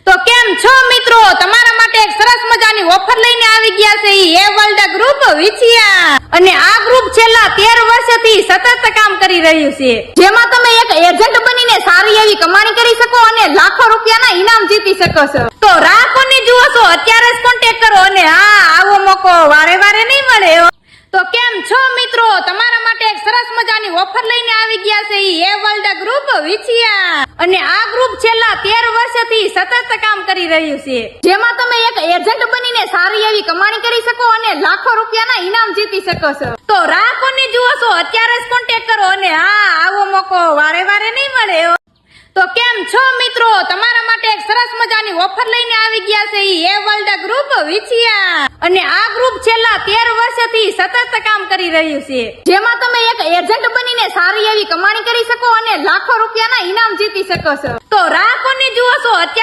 તો કેમ છો મિત્રો, તમારા માટે એક સરસ મજાની ઓફર લઈને આવી ગયા છે એ વર્લ્ડ ગ્રુપ વિછિયા. અને આ ગ્રુપ છેલ્લા 13 વર્ષથી સતત કામ કરી રહ્યું છે, જેમાં તમે એક એજન્ટ બનીને સારી એવી કમાણી કરી શકો અને લાખો રૂપિયાના ઇનામ જીતી શકો છો. તો રાહ કોની જુઓ છો, અત્યારે જ કોન્ટેક્ટ કરો. અને હા, આવો મોકો વારે વારે નહીં મળે. તો કેમ છો મિત્રો, તમારા માટે એક સરસ મજાની ઓફર લઈને આવી ગયા છે એ વર્લ્ડ ગ્રુપ વિછિયા. અને આ ગ્રુપ છેલ્લા 13 વર્ષથી સતત કામ કરી રહ્યું છે, જેમાં તમે એક એજન્ટ બનીને સારી એવી કમાણી કરી શકો અને લાખો રૂપિયાના ઇનામ જીતી શકો છો. તો રાહ કોની જુઓ છો, અત્યારે જ કોન્ટેક્ટ કરો. અને હા, આવો મોકો વારે વારે નહીં મળે. તો કેમ છો મિત્રો, તમારા માટે એક સરસ મજાની ઓફર લઈને આવી ગયા છે એ વર્લ્ડ ગ્રુપ વિછિયા. અને આ ગ્રુપ છેલ્લા 13 વર્ષથી સતત કામ કરી રહ્યું છે, જેમાં તમે એક એજન્ટ બનીને સારી એવી કમાણી કરી શકો અને લાખો રૂપિયાના ઇનામ જીતી શકો છો. તો રાહ કોની જુઓ છો, અત્યારે